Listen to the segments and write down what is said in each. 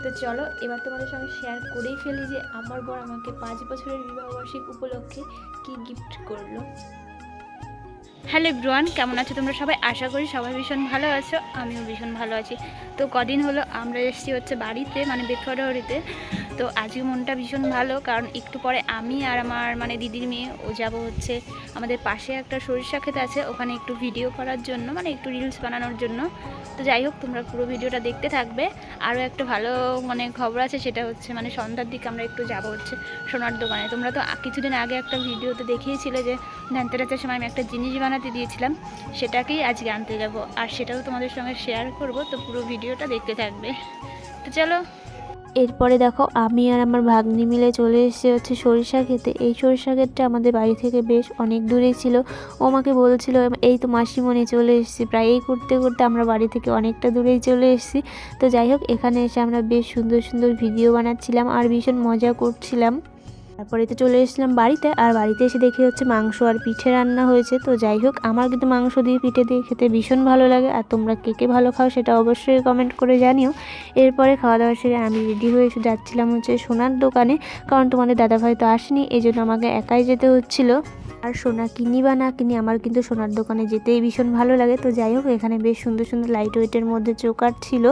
তো চলো এবার তোমাদের সঙ্গে শেয়ার করেই ফেলি যে আমার বর আমাকে 5 বছরের বিবাহবার্ষিক উপলক্ষে কি গিফট করলো। হ্যালো এভরিওয়ান, কেমন আছো তোমরা সবাই? আশা করি সবাই ভীষণ ভালো আছো, আমিও ভীষণ ভালো আছি। তো কদিন হলো আমরা এসেছি হচ্ছে বাড়িতে, মানে বেথুয়াডাহরিতে। তো আজকে মনটা ভীষণ ভালো, কারণ একটু পরে আমি আর আমার দিদির মেয়ে ও যাবো হচ্ছে আমাদের পাশে একটা সরিষা ক্ষেত আছে, ওখানে একটু ভিডিও করার জন্য, একটু রিলস বানানোর জন্য। তো যাই হোক, তোমরা পুরো ভিডিওটা দেখতে থাকবে। আরও একটা ভালো খবর আছে, সেটা হচ্ছে সন্ধ্যার দিকে আমরা একটু যাবো হচ্ছে সোনার দোকানে। তোমরা তো কিছুদিন আগে একটা ভিডিওতে দেখিয়েছিলে যে ধানতেরাসের সময় আমি একটা জিনিস বানাতে দিয়েছিলাম, সেটাকেই আজকে আনতে যাব, আর সেটাও তোমাদের সঙ্গে শেয়ার করব। তো পুরো ভিডিওটা দেখতে থাকবে। তো চলো। এরপরে দেখো আমি আর আমার ভাগ্নি মিলে চলে এসেছি হচ্ছে সরিষা ক্ষেতে। এই সরিষা ক্ষেতটা আমাদের বাড়ি থেকে বেশ অনেক দূরেই ছিল। ও আমাকে বলছিল এই তো মাসিমণি চলে এসেছি, প্রায় এই করতে করতে আমরা বাড়ি থেকে অনেকটা দূরেই চলে এসেছি। তো যাই হোক, এখানে এসে আমরা বেশ সুন্দর সুন্দর ভিডিও বানাচ্ছিলাম আর ভীষণ মজা করছিলাম। তারপরে তো চলে এসেছিলাম বাড়িতে, আর বাড়িতে এসে দেখি হচ্ছে মাংস আর পিঠে রান্না হয়েছে। তো যাই হোক, আমার কিন্তু মাংস দিয়ে পিঠে দিয়ে খেতে ভীষণ ভালো লাগে, আর তোমরা কে কে ভালো খাও সেটা অবশ্যই কমেন্ট করে জানিও। এরপরে খাওয়া দাওয়া সেরে আমি রেডি হয়ে যাচ্ছিলাম হচ্ছে সোনার দোকানে, কারণ তোমাদের দাদাভাই তো আসেনি, এই জন্য আমাকে একাই যেতে হচ্ছিলো। আর সোনা কিনি বা না কিনি, আমার কিন্তু সোনার দোকানে যেতেই ভীষণ ভালো লাগে। তো যাই হোক, এখানে বেশ সুন্দর সুন্দর লাইট ওয়েটের মধ্যে চোকার ছিল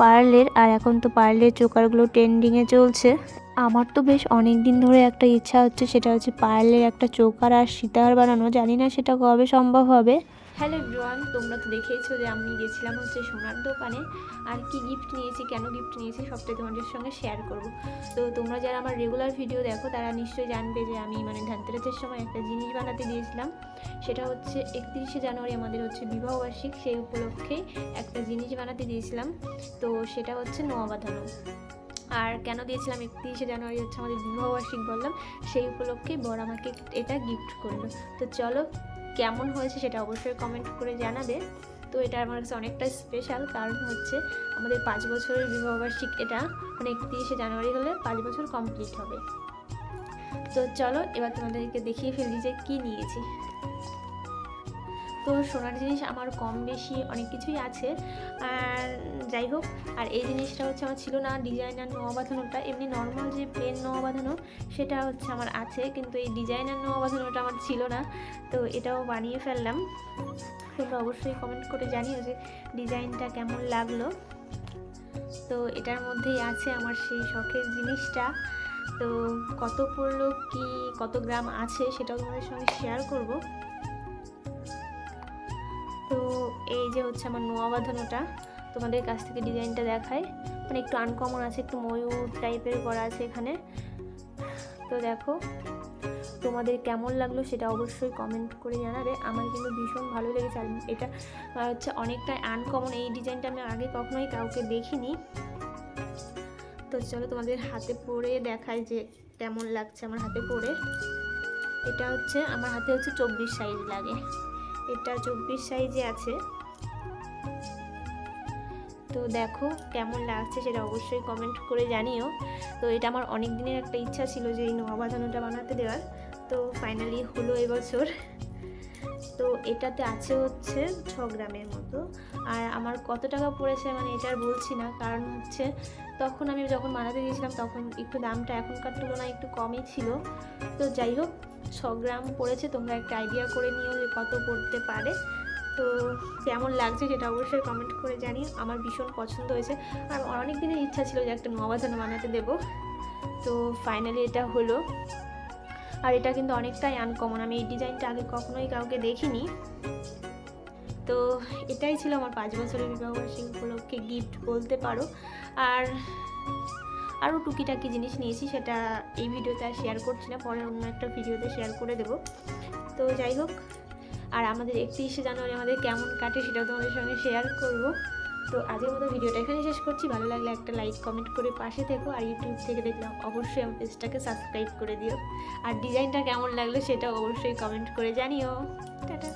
পার্লের, আর এখন তো পার্লের চোকারগুলো ট্রেন্ডিংয়ে চলছে। আমার তো বেশ অনেক দিন ধরে একটা ইচ্ছা হচ্ছে, সেটা হচ্ছে পার্লের একটা চোকার আর সীতাহার বানানো। জানি না সেটা কবে সম্ভব হবে। হ্যালো এভরিওয়ান, তোমরা তো দেখেইছো যে আমি গেছিলাম হচ্ছে সোনার দোকানে, আর কি গিফট নিয়েছি, কেন গিফট নিয়েছি, সবটাই তোমাদের সঙ্গে শেয়ার করব। তো তোমরা যারা আমার রেগুলার ভিডিও দেখো তারা নিশ্চয়ই জানবে যে আমি ধানতেরাসের সময় একটা জিনিস বানাতে দিয়েছিলাম। সেটা হচ্ছে 31শে জানুয়ারি আমাদের হচ্ছে বিবাহবার্ষিক, সেই উপলক্ষেই একটা জিনিস বানাতে দিয়েছিলাম। তো সেটা হচ্ছে নোয়া বাঁধানো। আর কেন দিয়েছিলাম, 31শে জানুয়ারি হচ্ছে আমাদের বিবাহবার্ষিক বললাম, সেই উপলক্ষে বর আমাকে এটা গিফট করলো। তো চলো, কেমন হয়েছে সেটা অবশ্যই কমেন্ট করে জানাবে। তো এটা আমার কাছে অনেকটা স্পেশাল, কারণ হচ্ছে আমাদের 5 বছরের বিবাহবার্ষিক, এটা 31শে জানুয়ারি হলে 5 বছর কমপ্লিট হবে। তো চলো এবার তোমাদেরকে দেখিয়ে ফেলি যে কী নিয়েছি। তো সোনার জিনিস আমার কম বেশি অনেক কিছুই আছে, আর যাই হোক, আর এই জিনিসটা হচ্ছে আমার ছিল না, ডিজাইনার নোয়া বাঁধানোটা। এমনি নর্মাল যে প্লেন নোয়া বাঁধানো সেটা হচ্ছে আমার আছে, কিন্তু এই ডিজাইনার নোয়া বাঁধানোটা আমার ছিল না। তো এটাও বানিয়ে ফেললাম। তোমরা অবশ্যই কমেন্ট করে জানিও যে ডিজাইনটা কেমন লাগলো। তো এটার মধ্যেই আছে আমার সেই শখের জিনিসটা। তো কত পড়লো, কি কত গ্রাম আছে সেটাও তোমাদের সঙ্গে শেয়ার করব। তো এই যে হচ্ছে আমার নোয়া বাঁধানোটা, তোমাদের কাছ থেকে ডিজাইনটা দেখায়, একটু আনকমন আছে, একটু ময়ূর টাইপের করা আছে এখানে। তো দেখো, তোমাদের কেমন লাগলো সেটা অবশ্যই কমেন্ট করে জানাবে। আমার কিন্তু ভীষণ ভালো লেগেছে, আর এটা হচ্ছে অনেকটাই আনকমন। এই ডিজাইনটা আমি আগে কখনোই কাউকে দেখিনি। তো চলো তোমাদের হাতে পরে দেখাই যে কেমন লাগছে আমার হাতে পরে। এটা হচ্ছে আমার হাতে হচ্ছে 24 সাইজ লাগে, এটা 24 সাইজে আছে। তো দেখো কেমন লাগছে সেটা অবশ্যই কমেন্ট করে জানিও। তো এটা আমার অনেক দিনের একটা ইচ্ছা ছিল যে এই নোয়া বাঁধানোটা বানাতে দেওয়ার, তো ফাইনালি হলো এবছর। তো এটাতে আছে হচ্ছে 6 গ্রামের মতো। আর আমার কত টাকা পড়েছে এটা আর বলছি না, কারণ হচ্ছে তখন আমি যখন বানাতে দিয়েছিলাম তখন একটু দামটা এখনকার তুলনায় একটু কমই ছিল। তো যাই হোক, 6 গ্রাম পড়েছে, তোমরা একটা আইডিয়া করে নিও যে কত পড়তে পারে। তো কেমন লাগছে সেটা অবশ্যই কমেন্ট করে জানিও। আমার ভীষণ পছন্দ হয়েছে, আর অনেক দিনের ইচ্ছা ছিল যে একটা নোয়া বাঁধানো বানাতে দেবো। তো ফাইনালি এটা হলো। আর এটা কিন্তু অনেকটাই আনকমন, আমি এই ডিজাইনটা আগে কখনোই কাউকে দেখিনি। তো এটাই ছিল আমার 5 বছরের বিবাহবার্ষিকী উপলক্ষে গিফট বলতে পারো। আর আরও টুকিটাকি জিনিস নিয়েছি, সেটা এই ভিডিওতে আর শেয়ার করছি না, পরে অন্য একটা ভিডিওতে শেয়ার করে দেবো। তো যাই হোক, আর আমাদের 31শে জানুয়ারি আমাদের কেমন কাটে সেটাও তোমাদের সঙ্গে শেয়ার করব। তো আজকের মতো ভিডিওটা এখানে শেষ করছি। ভালো লাগলে একটা লাইক কমেন্ট করে পাশে থেকো, আর ইউটিউব থেকে দেখলাম অবশ্যই আমার পেজটাকে সাবস্ক্রাইব করে দিও। আর ডিজাইনটা কেমন লাগলো সেটাও অবশ্যই কমেন্ট করে জানিও। টাটা।